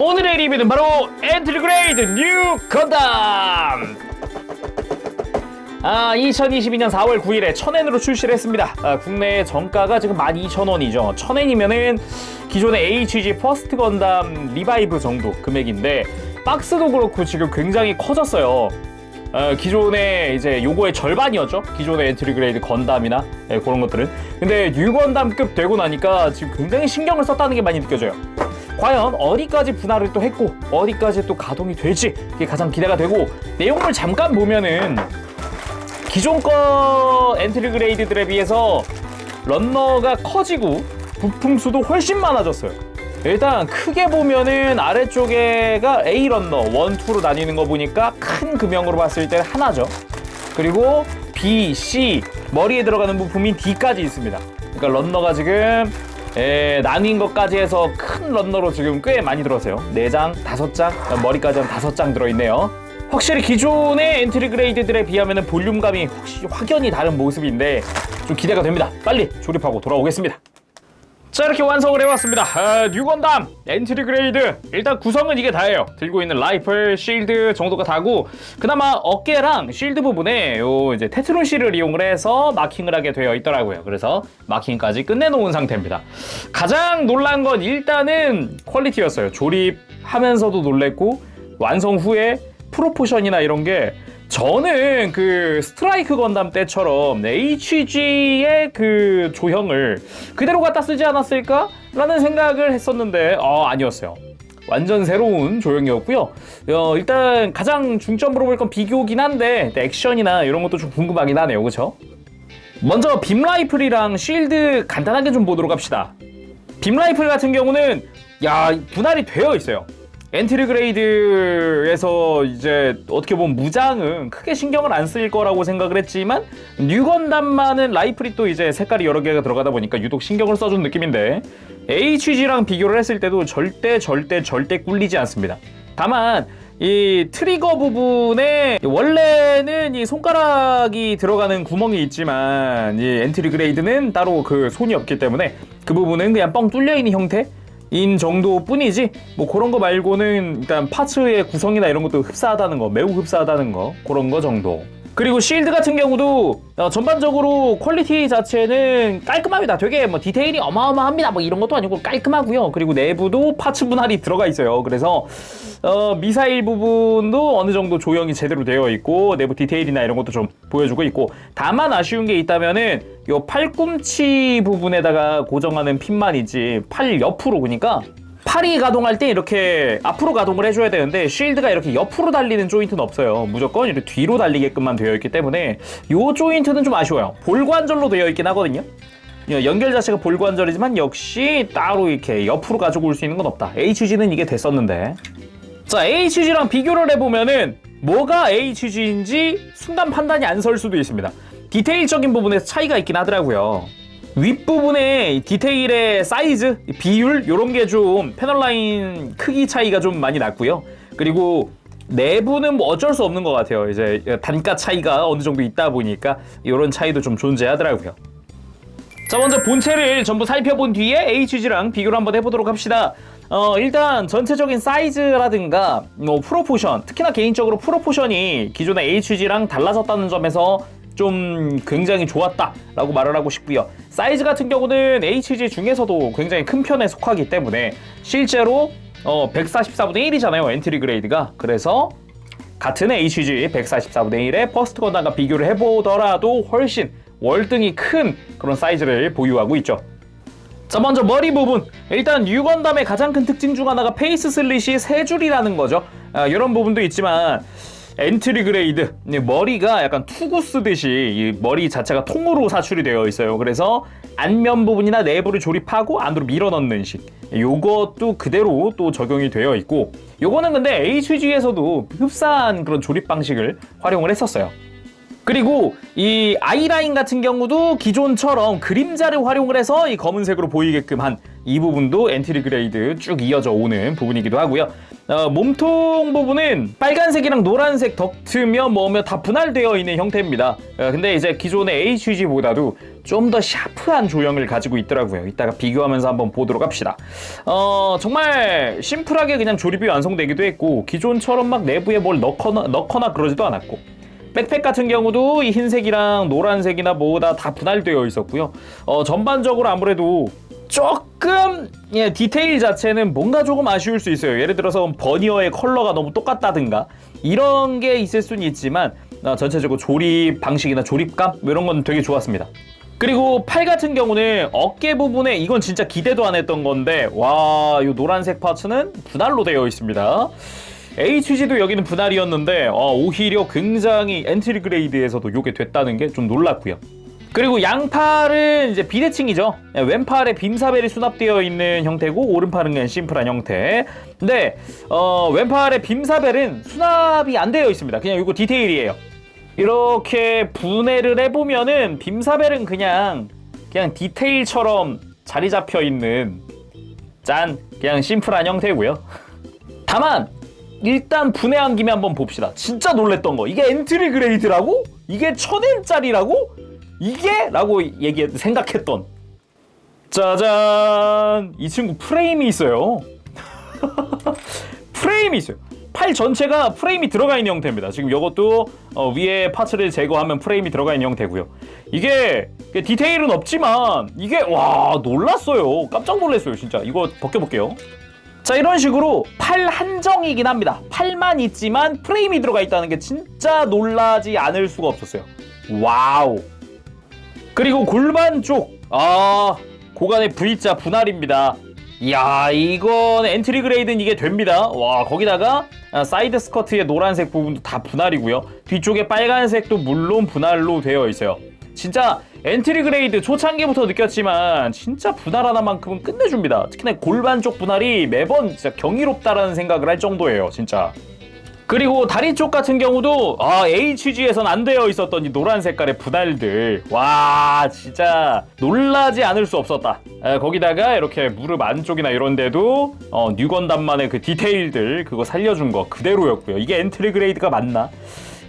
오늘의 리뷰는 바로 엔트리 그레이드 뉴 건담! 2022년 4월 9일에 1000엔으로 출시를 했습니다. 국내 정가가 지금 12,000원이죠. 1000엔이면은 기존의 HG 퍼스트 건담 리바이브 정도 금액인데, 박스도 그렇고 지금 굉장히 커졌어요. 기존의 이제 요거의 절반이었죠. 기존의 엔트리 그레이드 건담이나 그런 것들은. 근데 뉴 건담급 되고 나니까 지금 굉장히 신경을 썼다는 게 많이 느껴져요. 과연 어디까지 분할을 또 했고 어디까지 또 가동이 될지 그게 가장 기대가 되고, 내용물 잠깐 보면은 기존 거 엔트리 그레이드들에 비해서 런너가 커지고 부품 수도 훨씬 많아졌어요. 일단 크게 보면은 아래쪽에가 A 런너 1, 2로 나뉘는 거 보니까 큰 금형으로 봤을 때 하나죠. 그리고 B, C, 머리에 들어가는 부품인 D까지 있습니다. 그러니까 런너가 지금 나뉜 것까지 해서 큰 런너로 지금 꽤 많이 들어서요. 4장, 5장, 머리까지 한 5장 들어있네요. 확실히 기존의 엔트리 그레이드들에 비하면 볼륨감이 확연히 다른 모습인데 좀 기대가 됩니다. 빨리 조립하고 돌아오겠습니다. 자, 이렇게 완성을 해왔습니다. 뉴 건담 엔트리 그레이드. 일단 구성은 이게 다예요. 들고 있는 라이플, 실드 정도가 다고, 그나마 어깨랑 실드 부분에 요 이제 테트론 실을 이용을 해서 마킹을 하게 되어 있더라고요. 그래서 마킹까지 끝내놓은 상태입니다. 가장 놀란 건 일단은 퀄리티였어요. 조립하면서도 놀랬고, 완성 후에 프로포션이나 이런 게, 저는 그 스트라이크 건담 때처럼 HG의 그 조형을 그대로 갖다 쓰지 않았을까? 라는 생각을 했었는데 아니었어요. 완전 새로운 조형이었고요. 일단 가장 중점으로 볼 건 비교긴 한데 액션이나 이런 것도 좀 궁금하긴 하네요. 그쵸? 먼저 빔 라이플이랑 쉴드 간단하게 좀 보도록 합시다. 빔 라이플 같은 경우는 분할이 되어 있어요. 엔트리 그레이드에서 이제 어떻게 보면 무장은 크게 신경을 안 쓸 거라고 생각을 했지만, 뉴 건담만은 라이플이 또 이제 색깔이 여러 개가 들어가다 보니까 유독 신경을 써준 느낌인데, HG랑 비교를 했을 때도 절대 꿀리지 않습니다. 다만 이 트리거 부분에 원래는 이 손가락이 들어가는 구멍이 있지만, 이 엔트리 그레이드는 따로 그 손이 없기 때문에 그 부분은 그냥 뻥 뚫려 있는 형태 인 정도뿐이지, 뭐 그런 거 말고는 일단 파츠의 구성이나 이런 것도 흡사하다는 거, 매우 흡사하다는 거, 그런 거 정도. 그리고 실드 같은 경우도 전반적으로 퀄리티 자체는 깔끔합니다. 되게 뭐 디테일이 어마어마합니다. 뭐 이런 것도 아니고 깔끔하고요. 그리고 내부도 파츠 분할이 들어가 있어요. 그래서 미사일 부분도 어느 정도 조형이 제대로 되어 있고, 내부 디테일이나 이런 것도 좀 보여주고 있고, 다만 아쉬운 게 있다면은 요 팔꿈치 부분에다가 고정하는 핀만이지, 팔 옆으로, 그러니까 팔이 가동할 때 이렇게 앞으로 가동을 해줘야 되는데 쉴드가 이렇게 옆으로 달리는 조인트는 없어요. 무조건 이렇게 뒤로 달리게끔만 되어 있기 때문에 요 조인트는 좀 아쉬워요. 볼관절로 되어 있긴 하거든요. 연결 자체가 볼관절이지만 역시 따로 이렇게 옆으로 가지고 올 수 있는 건 없다. HG는 이게 됐었는데. 자, HG랑 비교를 해보면은 뭐가 HG인지 순간 판단이 안 설 수도 있습니다. 디테일적인 부분에서 차이가 있긴 하더라고요. 윗부분의 디테일의 사이즈, 비율 이런 게 좀 패널라인 크기 차이가 좀 많이 났고요. 그리고 내부는 뭐 어쩔 수 없는 것 같아요. 이제 단가 차이가 어느 정도 있다 보니까 이런 차이도 좀 존재하더라고요. 자, 먼저 본체를 전부 살펴본 뒤에 HG랑 비교를 한번 해보도록 합시다. 일단 전체적인 사이즈라든가 뭐 프로포션, 특히나 개인적으로 프로포션이 기존의 HG랑 달라졌다는 점에서 좀 굉장히 좋았다라고 말을 하고 싶고요. 사이즈 같은 경우는 HG 중에서도 굉장히 큰 편에 속하기 때문에 실제로 144분의 1이잖아요, 엔트리 그레이드가. 그래서 같은 HG 144분의 1의 퍼스트 건담과 비교를 해보더라도 훨씬 월등히 큰 그런 사이즈를 보유하고 있죠. 자, 먼저 머리 부분. 일단 뉴 건담의 가장 큰 특징 중 하나가 페이스 슬릿이 3줄이라는 거죠. 이런 부분도 있지만 엔트리 그레이드 머리가 약간 투구 쓰듯이 이 머리 자체가 통으로 사출이 되어 있어요. 그래서 안면 부분이나 내부를 조립하고 안으로 밀어 넣는 식, 요것도 그대로 또 적용이 되어 있고, 요거는 근데 HG에서도 흡사한 그런 조립 방식을 활용을 했었어요. 그리고 이 아이라인 같은 경우도 기존처럼 그림자를 활용을 해서 이 검은색으로 보이게끔 한 이 부분도 엔트리 그레이드 쭉 이어져 오는 부분이기도 하고요. 몸통 부분은 빨간색이랑 노란색 덕트며 뭐며 다 분할되어 있는 형태입니다. 근데 이제 기존의 HG보다도 좀 더 샤프한 조형을 가지고 있더라고요. 이따가 비교하면서 한번 보도록 합시다. 정말 심플하게 그냥 조립이 완성되기도 했고, 기존처럼 막 내부에 뭘 넣거나 그러지도 않았고, 백팩 같은 경우도 이 흰색이랑 노란색이나 뭐다 다 분할되어 있었고요. 전반적으로 아무래도 조금 디테일 자체는 뭔가 조금 아쉬울 수 있어요. 예를 들어서 버니어의 컬러가 너무 똑같다든가 이런 게 있을 수는 있지만 전체적으로 조립 방식이나 조립감 이런 건 되게 좋았습니다. 그리고 팔 같은 경우는 어깨 부분에 이건 진짜 기대도 안 했던 건데, 와, 이 노란색 파츠는 분할로 되어 있습니다. HG도 여기는 분할이었는데 오히려 굉장히 엔트리 그레이드에서도 이게 됐다는 게 좀 놀랐고요. 그리고 양팔은 이제 비대칭이죠. 왼팔에 빔사벨이 수납되어 있는 형태고, 오른팔은 그냥 심플한 형태. 근데 왼팔에 빔사벨은 수납이 안 되어 있습니다. 그냥 이거 디테일이에요. 이렇게 분해를 해보면은 빔사벨은 그냥 디테일처럼 자리 잡혀 있는 그냥 심플한 형태고요. 다만 일단 분해한 김에 한번 봅시다. 진짜 놀랬던 거, 이게 엔트리 그레이드라고? 이게 1000엔짜리라고? 이게? 라고 생각했던, 짜잔! 이 친구 프레임이 있어요. 프레임이 있어요. 팔 전체가 프레임이 들어가 있는 형태입니다. 지금 이것도 위에 파츠를 제거하면 프레임이 들어가 있는 형태고요. 이게 디테일은 없지만 이게 와, 놀랐어요. 깜짝 놀랐어요 진짜. 이거 벗겨볼게요. 자, 이런 식으로 팔 한정이긴 합니다. 팔만 있지만 프레임이 들어가 있다는 게 진짜 놀라지 않을 수가 없었어요. 와우. 그리고 골반 쪽, 고관의 V자 분할입니다. 이야, 이건 엔트리 그레이드는 이게 됩니다. 와, 거기다가 사이드 스커트의 노란색 부분도 다 분할이고요. 뒤쪽에 빨간색도 물론 분할로 되어 있어요. 진짜 엔트리 그레이드 초창기부터 느꼈지만 진짜 분할 하나만큼은 끝내줍니다. 특히나 골반 쪽 분할이 매번 진짜 경이롭다라는 생각을 할 정도예요, 진짜. 그리고 다리 쪽 같은 경우도 HG에선 안 되어 있었던 이 노란 색깔의 분할들, 와, 진짜 놀라지 않을 수 없었다. 거기다가 이렇게 무릎 안쪽이나 이런 데도 뉴건담만의 그 디테일들 그거 살려준 거 그대로였고요. 이게 엔트리 그레이드가 맞나?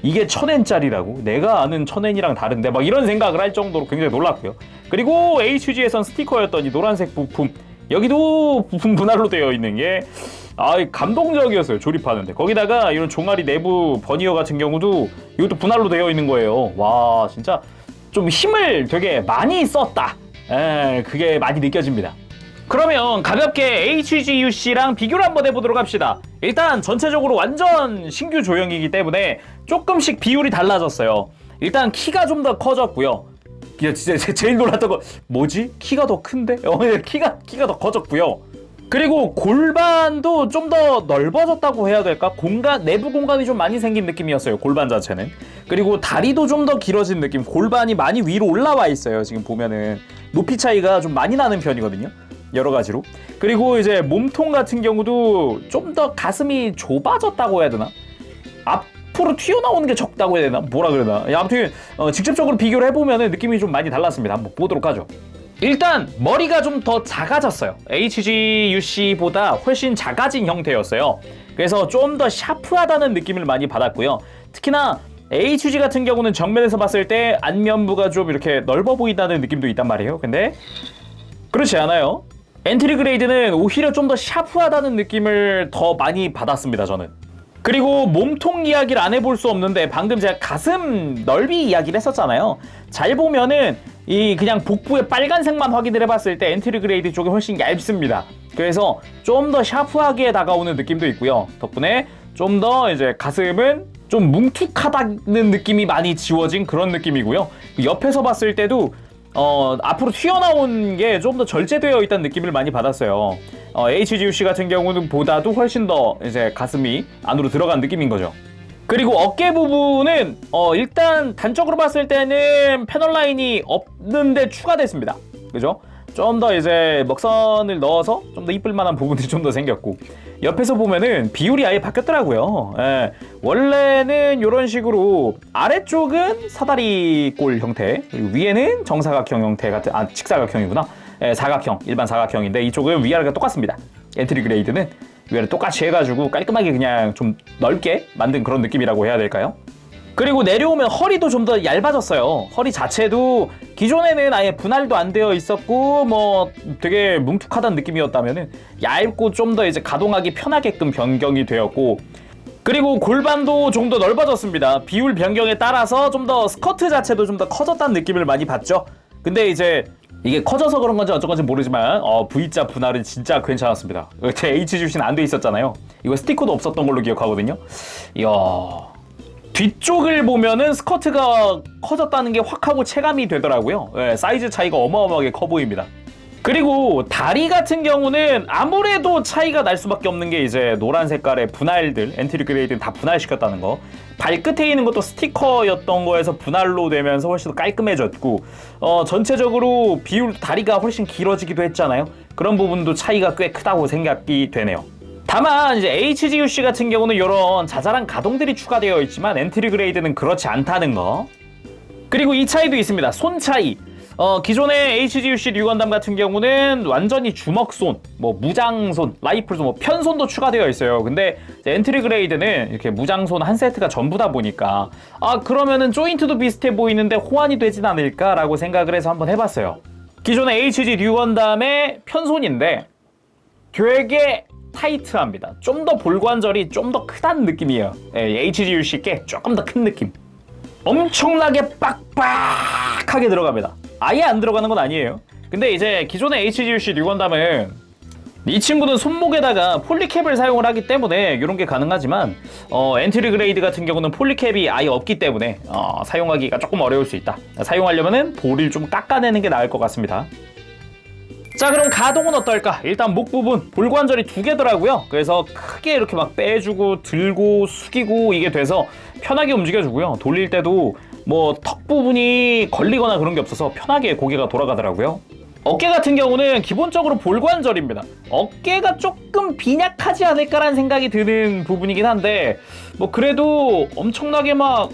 이게 1000엔짜리라고? 내가 아는 1000엔이랑 다른데? 막 이런 생각을 할 정도로 굉장히 놀랐고요. 그리고 HG에선 스티커였던 이 노란색 부품, 여기도 부품 분할로 되어 있는 게 감동적이었어요, 조립하는데. 거기다가 이런 종아리 내부 버니어 같은 경우도 이것도 분할로 되어 있는 거예요. 와, 진짜 좀 힘을 되게 많이 썼다. 그게 많이 느껴집니다. 그러면 가볍게 HGUC랑 비교를 한번 해보도록 합시다. 일단 전체적으로 완전 신규 조형이기 때문에 조금씩 비율이 달라졌어요. 일단 키가 좀 더 커졌고요. 진짜 제일 놀랐던 거 뭐지? 키가 더 큰데? 키가 더 커졌고요. 그리고 골반도 좀 더 넓어졌다고 해야 될까? 내부 공간이 좀 많이 생긴 느낌이었어요, 골반 자체는. 그리고 다리도 좀 더 길어진 느낌. 골반이 많이 위로 올라와 있어요. 지금 보면은 높이 차이가 좀 많이 나는 편이거든요, 여러 가지로. 그리고 이제 몸통 같은 경우도 좀 더 가슴이 좁아졌다고 해야 되나? 앞으로 튀어나오는 게 적다고 해야 되나? 뭐라 그러나? 아무튼 직접적으로 비교를 해보면은 느낌이 좀 많이 달랐습니다. 한번 보도록 하죠. 일단 머리가 좀 더 작아졌어요. HGUC보다 훨씬 작아진 형태였어요. 그래서 좀 더 샤프하다는 느낌을 많이 받았고요. 특히나 HG 같은 경우는 정면에서 봤을 때 안면부가 좀 이렇게 넓어 보인다는 느낌도 있단 말이에요. 근데 그렇지 않아요. 엔트리 그레이드는 오히려 좀 더 샤프하다는 느낌을 더 많이 받았습니다, 저는. 그리고 몸통 이야기를 안 해볼 수 없는데, 방금 제가 가슴 넓이 이야기를 했었잖아요. 잘 보면은 이 그냥 복부의 빨간색만 확인을 해봤을 때 엔트리 그레이드 쪽이 훨씬 얇습니다. 그래서 좀 더 샤프하게 다가오는 느낌도 있고요. 덕분에 좀 더 이제 가슴은 좀 뭉툭하다는 느낌이 많이 지워진 그런 느낌이고요. 옆에서 봤을 때도 앞으로 튀어나온 게 좀 더 절제되어 있다는 느낌을 많이 받았어요. HGUC 같은 경우는 보다도 훨씬 더 이제 가슴이 안으로 들어간 느낌인 거죠. 그리고 어깨 부분은 일단 단적으로 봤을 때는 패널 라인이 없는데 추가됐습니다. 그죠? 좀 더 이제 먹선을 넣어서 좀 더 이쁠 만한 부분들이 좀 더 생겼고, 옆에서 보면은 비율이 아예 바뀌었더라고요. 원래는 이런 식으로 아래쪽은 사다리꼴 형태, 그리고 위에는 정사각형 형태 같은, 직사각형이구나. 사각형, 일반 사각형인데 이쪽은 위아래가 똑같습니다. 엔트리 그레이드는 위아래 똑같이 해가지고 깔끔하게 그냥 좀 넓게 만든 그런 느낌이라고 해야 될까요? 그리고 내려오면 허리도 좀 더 얇아졌어요. 허리 자체도 기존에는 아예 분할도 안 되어 있었고 뭐 되게 뭉툭하다는 느낌이었다면은 얇고 좀 더 이제 가동하기 편하게끔 변경이 되었고, 그리고 골반도 좀 더 넓어졌습니다. 비율 변경에 따라서 좀 더 스커트 자체도 좀 더 커졌다는 느낌을 많이 받죠. 근데 이제 이게 커져서 그런 건지 어쩐 건지 모르지만 V자 분할은 진짜 괜찮았습니다. 제 HGUC는 안 돼 있었잖아요. 이거 스티커도 없었던 걸로 기억하거든요. 이야, 뒤쪽을 보면은 스커트가 커졌다는 게 확 하고 체감이 되더라고요. 사이즈 차이가 어마어마하게 커 보입니다. 그리고 다리 같은 경우는 아무래도 차이가 날 수밖에 없는 게 이제 노란 색깔의 분할들, 엔트리 그레이드는 다 분할시켰다는 거. 발끝에 있는 것도 스티커였던 거에서 분할로 되면서 훨씬 더 깔끔해졌고, 전체적으로 비율 다리가 훨씬 길어지기도 했잖아요. 그런 부분도 차이가 꽤 크다고 생각이 되네요. 다만 이제 HGUC 같은 경우는 이런 자잘한 가동들이 추가되어 있지만 엔트리 그레이드는 그렇지 않다는 거. 그리고 이 차이도 있습니다. 손 차이. 기존의 HGUC 류건담 같은 경우는 완전히 주먹손, 뭐 무장손, 라이플손, 뭐 편손도 추가되어 있어요. 근데 엔트리 그레이드는 이렇게 무장손 한 세트가 전부다 보니까 그러면은 조인트도 비슷해 보이는데 호환이 되진 않을까라고 생각을 해서 한번 해봤어요. 기존의 HG 류건담의 편손인데 되게 타이트합니다. 좀 더 볼관절이 좀 더 크다는 느낌이에요. HGUC께 조금 더 큰 느낌. 엄청나게 빡빡하게 들어갑니다. 아예 안 들어가는 건 아니에요. 근데 이제 기존의 HGUC 류건담은 이 친구는 손목에다가 폴리캡을 사용을 하기 때문에 이런 게 가능하지만 엔트리 그레이드 같은 경우는 폴리캡이 아예 없기 때문에 사용하기가 조금 어려울 수 있다. 사용하려면은 볼을 좀 깎아내는 게 나을 것 같습니다. 자, 그럼 가동은 어떨까? 일단 목 부분 볼관절이 두 개더라고요. 그래서 크게 이렇게 막 빼주고 들고 숙이고 이게 돼서 편하게 움직여주고요. 돌릴 때도 뭐 턱 부분이 걸리거나 그런 게 없어서 편하게 고개가 돌아가더라고요. 어깨 같은 경우는 기본적으로 볼관절입니다. 어깨가 조금 빈약하지 않을까라는 생각이 드는 부분이긴 한데 뭐 그래도 엄청나게 막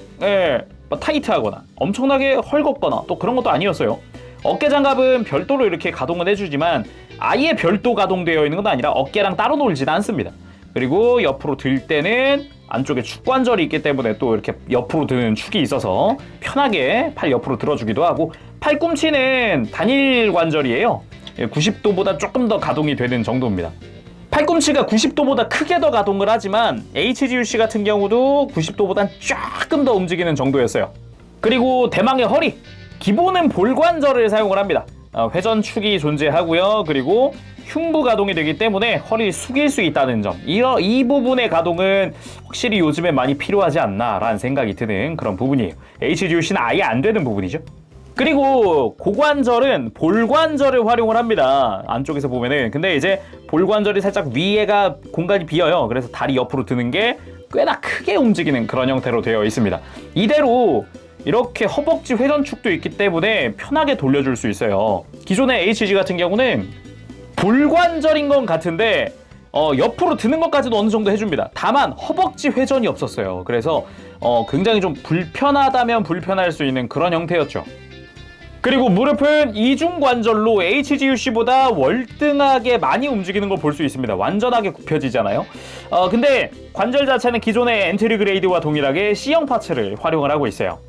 타이트하거나 엄청나게 헐겁거나 또 그런 것도 아니었어요. 어깨 장갑은 별도로 이렇게 가동을 해주지만 아예 별도 가동되어 있는 건 아니라 어깨랑 따로 놀지는 않습니다. 그리고 옆으로 들 때는 안쪽에 축관절이 있기 때문에 또 이렇게 옆으로 드는 축이 있어서 편하게 팔 옆으로 들어주기도 하고, 팔꿈치는 단일 관절이에요. 90도보다 조금 더 가동이 되는 정도입니다. 팔꿈치가 90도보다 크게 더 가동을 하지만 HGUC 같은 경우도 90도보다 조금 더 움직이는 정도였어요. 그리고 대망의 허리, 기본은 볼관절을 사용을 합니다. 회전축이 존재하고요. 그리고 흉부 가동이 되기 때문에 허리를 숙일 수 있다는 점, 이 부분의 가동은 확실히 요즘에 많이 필요하지 않나라는 생각이 드는 그런 부분이에요. HGUC는 아예 안 되는 부분이죠. 그리고 고관절은 볼관절을 활용을 합니다. 안쪽에서 보면은. 근데 이제 볼관절이 살짝 위에가 공간이 비어요. 그래서 다리 옆으로 드는 게 꽤나 크게 움직이는 그런 형태로 되어 있습니다. 이대로 이렇게 허벅지 회전축도 있기 때문에 편하게 돌려줄 수 있어요. 기존의 HG 같은 경우는 볼관절인 건 같은데 옆으로 드는 것까지도 어느 정도 해줍니다. 다만 허벅지 회전이 없었어요. 그래서 굉장히 좀 불편하다면 불편할 수 있는 그런 형태였죠. 그리고 무릎은 이중관절로 HGUC보다 월등하게 많이 움직이는 걸 볼 수 있습니다. 완전하게 굽혀지잖아요. 근데 관절 자체는 기존의 엔트리 그레이드와 동일하게 C형 파츠를 활용을 하고 있어요.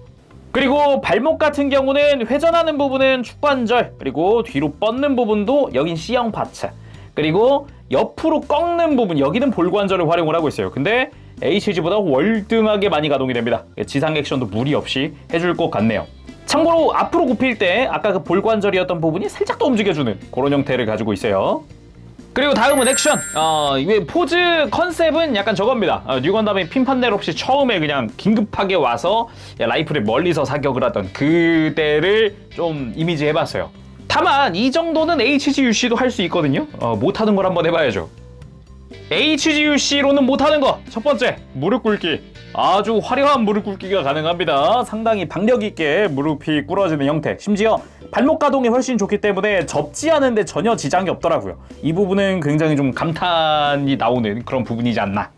그리고 발목 같은 경우는 회전하는 부분은 축관절, 그리고 뒤로 뻗는 부분도 여긴 C형 파츠, 그리고 옆으로 꺾는 부분 여기는 볼관절을 활용을 하고 있어요. 근데 HG보다 월등하게 많이 가동이 됩니다. 지상 액션도 무리 없이 해줄 것 같네요. 참고로 앞으로 굽힐 때 아까 그 볼관절이었던 부분이 살짝 더 움직여주는 그런 형태를 가지고 있어요. 그리고 다음은 액션. 이 포즈 컨셉은 약간 저겁니다. 류건담이 핀판넬 없이 처음에 그냥 긴급하게 와서 라이플을 멀리서 사격을 하던 그때를 좀 이미지해봤어요. 다만 이 정도는 HGUC도 할 수 있거든요. 못하는 걸 한번 해봐야죠. HGUC로는 못하는 거, 첫 번째 무릎 꿇기. 아주 화려한 무릎 꿇기가 가능합니다. 상당히 박력 있게 무릎이 꿇어지는 형태, 심지어 발목 가동이 훨씬 좋기 때문에 접지 않은데 전혀 지장이 없더라고요. 이 부분은 굉장히 좀 감탄이 나오는 그런 부분이지 않나.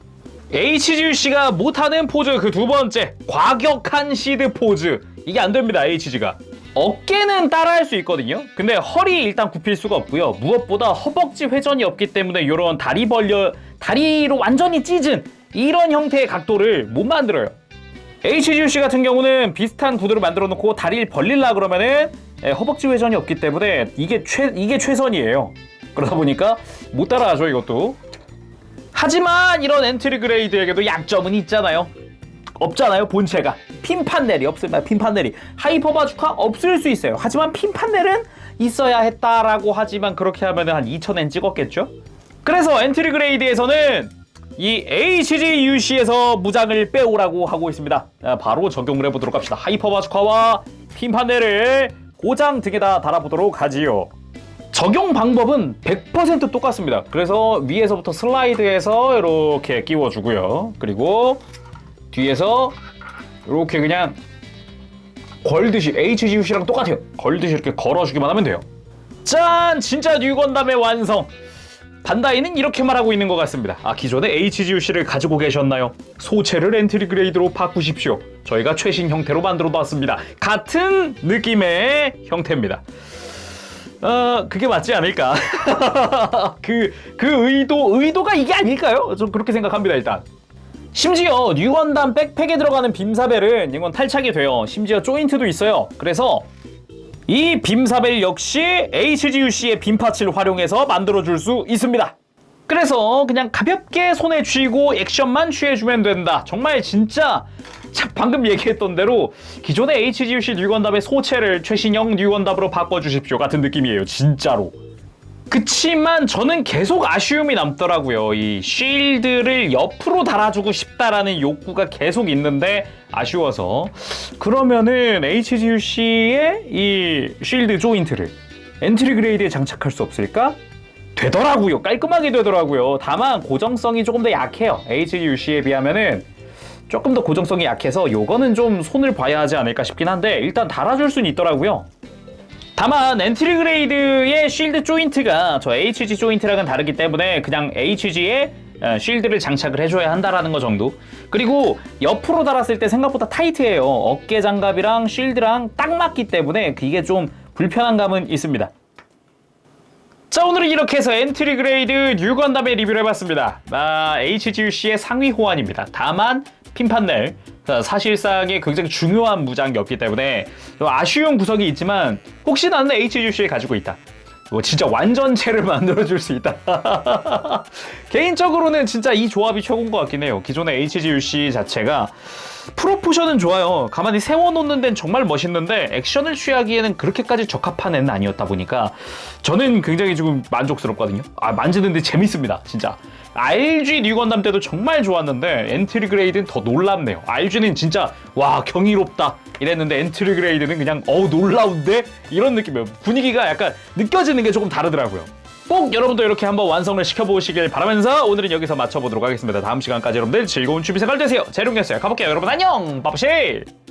HGUC가 못하는 포즈 그 두 번째, 과격한 시드 포즈. 이게 안 됩니다, HG가. 어깨는 따라할 수 있거든요. 근데 허리 일단 굽힐 수가 없고요. 무엇보다 허벅지 회전이 없기 때문에 이런 다리로 완전히 찢은 이런 형태의 각도를 못 만들어요. HGUC 같은 경우는 비슷한 구도를 만들어 놓고 다리를 벌리려 그러면은 허벅지 회전이 없기 때문에 이게 최선이에요. 그러다 보니까 못 따라하죠, 이것도. 하지만 이런 엔트리 그레이드에게도 약점은 있잖아요. 없잖아요, 본체가. 핀 판넬이 없습니다. 핀 판넬이. 하이퍼 바주카 없을 수 있어요. 하지만 핀 판넬은 있어야 했다라고 하지만 그렇게 하면 한 2000엔 찍었겠죠? 그래서 엔트리 그레이드에서는 이 HGUC에서 무장을 빼오라고 하고 있습니다. 바로 적용을 해보도록 합시다. 하이퍼 바주카와 핀 판넬을 고장 등에다 달아보도록 하지요. 적용 방법은 100% 똑같습니다. 그래서 위에서부터 슬라이드해서 이렇게 끼워주고요. 그리고 뒤에서 이렇게 그냥 걸듯이 HGUC랑 똑같아요. 걸듯이 이렇게 걸어주기만 하면 돼요. 짠! 진짜 뉴건담의 완성! 반다이는 이렇게 말하고 있는 것 같습니다. 기존에 HGUC를 가지고 계셨나요? 소체를 엔트리 그레이드로 바꾸십시오. 저희가 최신 형태로 만들어 놨습니다. 같은 느낌의 형태입니다. 그게 맞지 않을까? 그 의도가 이게 아닐까요? 좀 그렇게 생각합니다, 일단. 심지어 뉴건담 백팩에 들어가는 빔사벨은 이건 탈착이 돼요. 심지어 조인트도 있어요. 그래서 이 빔사벨 역시 HGUC의 빔 파츠를 활용해서 만들어줄 수 있습니다. 그래서 그냥 가볍게 손에 쥐고 액션만 취해주면 된다. 정말 진짜 방금 얘기했던 대로 기존의 HGUC 뉴건담의 소체를 최신형 뉴건담으로 바꿔주십시오 같은 느낌이에요. 진짜로. 그치만 저는 계속 아쉬움이 남더라고요. 이 쉴드를 옆으로 달아주고 싶다라는 욕구가 계속 있는데 아쉬워서 그러면은 HGUC의 이 쉴드 조인트를 엔트리 그레이드에 장착할 수 없을까? 되더라고요. 깔끔하게 되더라고요. 다만 고정성이 조금 더 약해요. HGUC에 비하면은 조금 더 고정성이 약해서 요거는 좀 손을 봐야 하지 않을까 싶긴 한데 일단 달아줄 수는 있더라고요. 다만 엔트리 그레이드의 쉴드 조인트가 저 HG 조인트랑은 다르기 때문에 그냥 HG에 쉴드를 장착을 해줘야 한다라는 거 정도. 그리고 옆으로 달았을 때 생각보다 타이트해요. 어깨 장갑이랑 쉴드랑 딱 맞기 때문에 이게 좀 불편한 감은 있습니다. 자, 오늘은 이렇게 해서 엔트리 그레이드 뉴건담의 리뷰를 해봤습니다. HGUC의 상위 호환입니다. 다만 핀 판넬 사실상에 굉장히 중요한 무장이었기 때문에 아쉬운 구석이 있지만 혹시 나는 HGUC를 가지고 있다. 진짜 완전체를 만들어줄 수 있다. 개인적으로는 진짜 이 조합이 최고인 것 같긴 해요. 기존의 HGUC 자체가 프로포션은 좋아요. 가만히 세워놓는 데는 정말 멋있는데 액션을 취하기에는 그렇게까지 적합한 애는 아니었다 보니까 저는 굉장히 지금 만족스럽거든요. 만지는데 재밌습니다. 진짜. RG 뉴건담 때도 정말 좋았는데 엔트리 그레이드는 더 놀랍네요. RG는 진짜 와 경이롭다 이랬는데 엔트리 그레이드는 그냥 놀라운데? 이런 느낌이에요. 분위기가 약간 느껴지는 게 조금 다르더라고요. 꼭 여러분도 이렇게 한번 완성을 시켜보시길 바라면서 오늘은 여기서 마쳐보도록 하겠습니다. 다음 시간까지 여러분들 즐거운 취미생활 되세요. 재룡이었어요. 가볼게요. 여러분 안녕! 바쁘실!